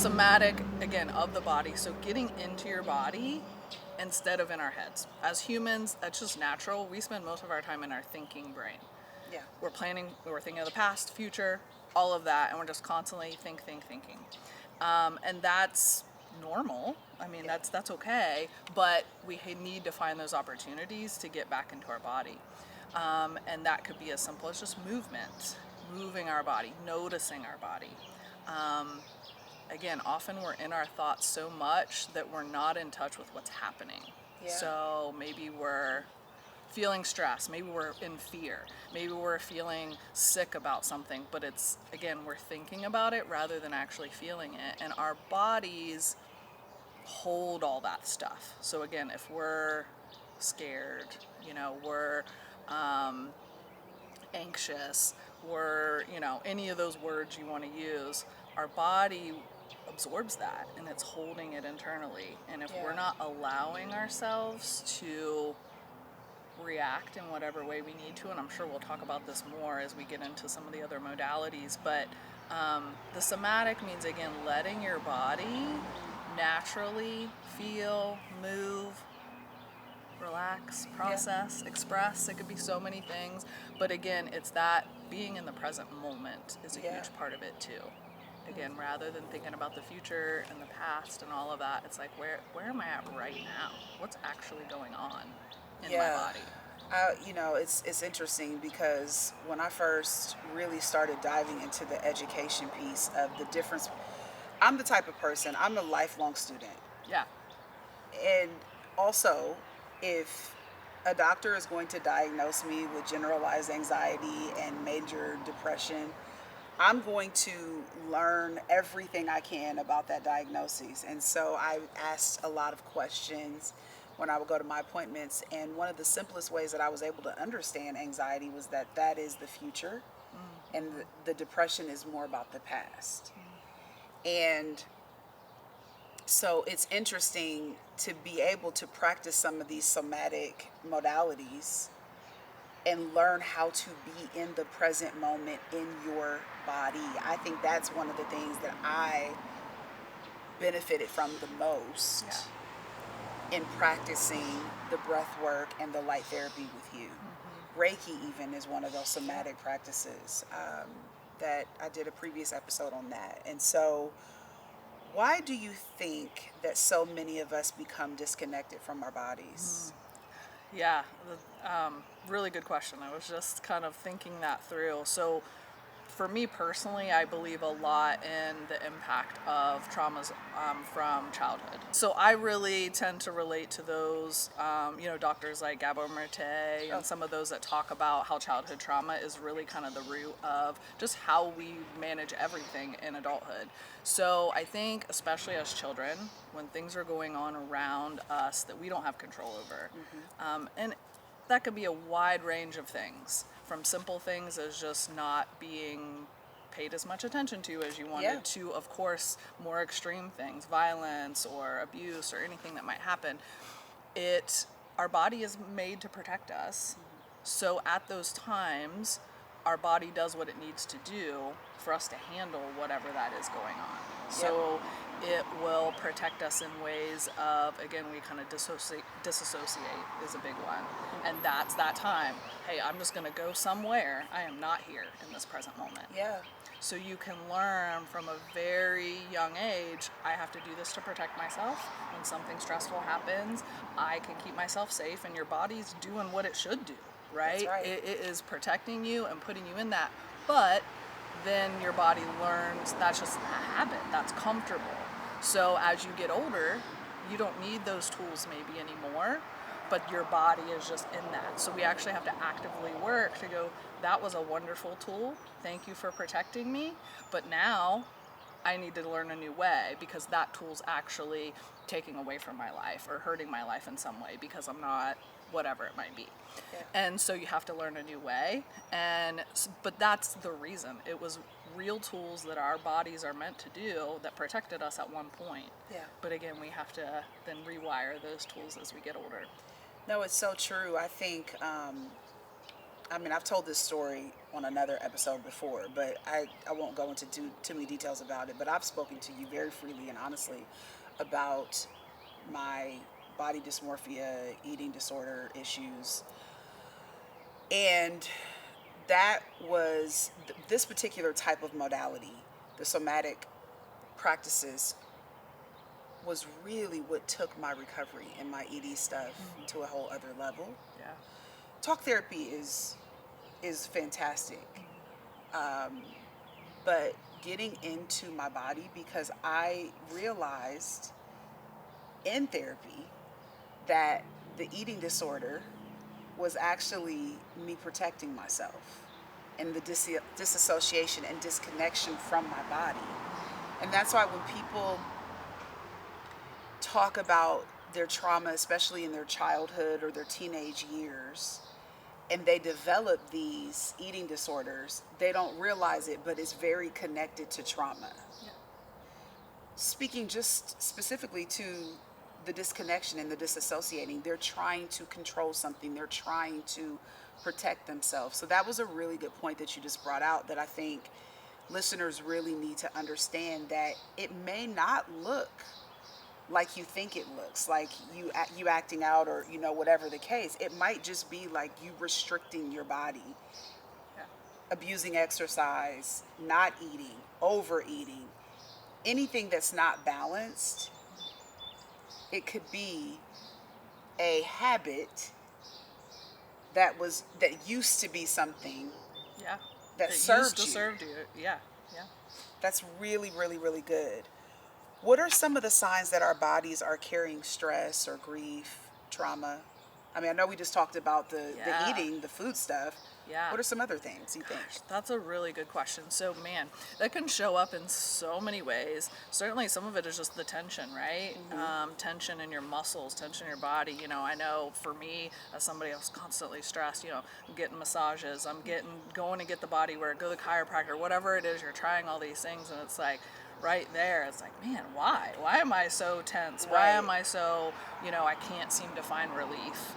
somatic, again, of the body. So getting into your body instead of in our heads. As humans, that's just natural. We spend most of our time in our thinking brain. Yeah. We're planning, we're thinking of the past, future, all of that, and we're just constantly thinking. And that's normal. I mean, Yeah. that's okay, but we need to find those opportunities to get back into our body. And that could be as simple as just movement, moving our body, noticing our body. Again, often we're in our thoughts so much that we're not in touch with what's happening. Yeah. So maybe we're feeling stress, maybe we're in fear, maybe we're feeling sick about something, but it's, again, we're thinking about it rather than actually feeling it. And our bodies hold all that stuff. So again, if we're scared, we're anxious, we're, any of those words you want to use, our body absorbs that and it's holding it internally. And if Yeah. we're not allowing ourselves to react in whatever way we need to, and I'm sure we'll talk about this more as we get into some of the other modalities, but the somatic means, again, letting your body naturally feel, move, relax, process, express. It could be so many things, but again, it's that being in the present moment is a huge part of it too. Again, rather than thinking about the future and the past and all of that, it's like, where am I at right now? What's actually going on in my body? It's interesting because when I first really started diving into the education piece of the difference, I'm the type of person, I'm a lifelong student. Yeah. And also, if a doctor is going to diagnose me with generalized anxiety and major depression, I'm going to learn everything I can about that diagnosis. And so I asked a lot of questions when I would go to my appointments. And one of the simplest ways that I was able to understand anxiety was that is the future, and the depression is more about the past. And so it's interesting to be able to practice some of these somatic modalities and learn how to be in the present moment in your body. I think that's one of the things that I benefited from the most in practicing the breath work and the light therapy with you. Reiki even is one of those somatic practices that I did a previous episode on that. And so why do you think that so many of us become disconnected from our bodies? Yeah, really good question. I was just kind of thinking that through. So, for me personally, I believe a lot in the impact of traumas from childhood. So I really tend to relate to those, doctors like Gabor Mate and some of those that talk about how childhood trauma is really kind of the root of just how we manage everything in adulthood. So I think, especially as children, when things are going on around us that we don't have control over, and that could be a wide range of things, from simple things as just not being paid as much attention to as you wanted to, of course, more extreme things, violence or abuse or anything that might happen. Our body is made to protect us. So at those times, our body does what it needs to do for us to handle whatever that is going on. So it will protect us in ways of, again, we kind of disassociate is a big one. And that's that time. Hey, I'm just going to go somewhere. I am not here in this present moment. Yeah. So you can learn from a very young age, I have to do this to protect myself. When something stressful happens, I can keep myself safe, and your body's doing what it should do, right? That's right. It is protecting you and putting you in that. But then your body learns that's just a habit, that's comfortable. So as you get older, you don't need those tools maybe anymore, but your body is just in that. So we actually have to actively work to go, that was a wonderful tool. Thank you for protecting me. But now I need to learn a new way because that tool's actually taking away from my life or hurting my life in some way because I'm not whatever it might be. Yeah. And so you have to learn a new way. But that's the reason. It was real tools that our bodies are meant to do that protected us at one point. Yeah. But again, we have to then rewire those tools as we get older. No, it's so true. I think I mean, I've told this story on another episode before, but I won't go into too many details about it. But I've spoken to you very freely and honestly about my body dysmorphia, eating disorder issues. And that was this particular type of modality, the somatic practices, was really what took my recovery and my ED stuff to a whole other level. Yeah. Talk therapy is fantastic, um, but getting into my body, because I realized in therapy that the eating disorder was actually me protecting myself and the disassociation and disconnection from my body. And that's why when people talk about their trauma, especially in their childhood or their teenage years, and they develop these eating disorders, they don't realize it, but it's very connected to trauma. Yeah. Speaking just specifically to the disconnection and the disassociating, they're trying to control something, they're trying to protect themselves. So that was a really good point that you just brought out, that I think listeners really need to understand, that it may not look like you think it looks, like you acting out, or whatever the case. It might just be like you restricting your body, Yeah. abusing exercise, not eating, overeating, anything that's not balanced. It could be a habit that used to be something Yeah. that It used served to you. serve you. Yeah. Yeah. That's really, really, really good. What are some of the signs that our bodies are carrying stress or grief, trauma? I mean, I know we just talked about the Yeah. eating, the food stuff. Yeah. What are some other things you think? Gosh, that's a really good question. So, man, that can show up in so many ways. Certainly, some of it is just the tension, right? Tension in your muscles, tension in your body. I know for me, as somebody else constantly stressed, I'm getting massages, going to get the body work, go to the chiropractor, whatever it is, you're trying all these things, and it's like, right there, it's like, man, why? Why am I so tense? Why Right. am I so, I can't seem to find relief?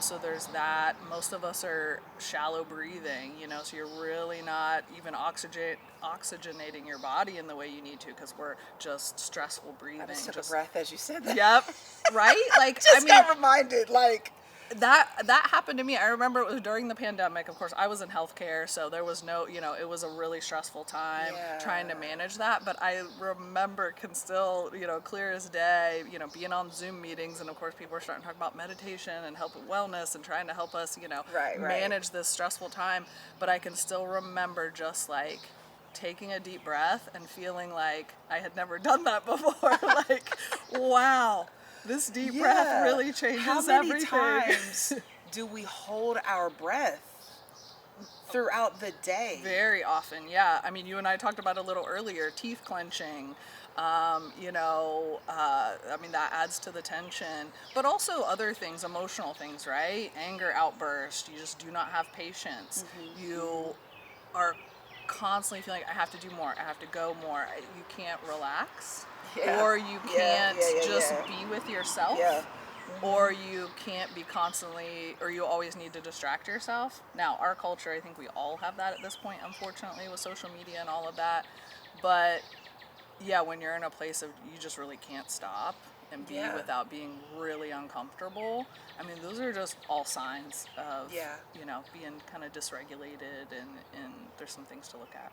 So there's that. Most of us are shallow breathing, so you're really not even oxygenating your body in the way you need to, because we're just stressful breathing. I just took a breath as you said that. Yep. Right? Like, Just got reminded, like, that happened to me. I remember it was during the pandemic. Of course, I was in healthcare, so there was no, it was a really stressful time trying to Yeah. manage that. But I remember, can still, clear as day, being on Zoom meetings, and of course, people are starting to talk about meditation and health and wellness and trying to help us, Right, right. manage this stressful time. But I can still remember just like taking a deep breath and feeling like I had never done that before. Like, wow. This deep breath Yeah. really changes How many everything. times do we hold our breath throughout the day? Very often, yeah. I mean, you and I talked about it a little earlier, teeth clenching. I mean, that adds to the tension, but also other things, emotional things, right? Anger outburst. You just do not have patience. You are constantly feeling like, I have to do more, I have to go more. You can't relax, Yeah. or you Yeah, can't yeah, yeah, just yeah. be with yourself. Yeah. Or you can't be constantly, or you always need to distract yourself. Now, our culture, I think we all have that at this point, unfortunately, with social media and all of that. But yeah, when you're in a place of you just really can't stop and be Yeah. without being really uncomfortable, I mean, those are just all signs of, Yeah. being kind of dysregulated, and there's some things to look at.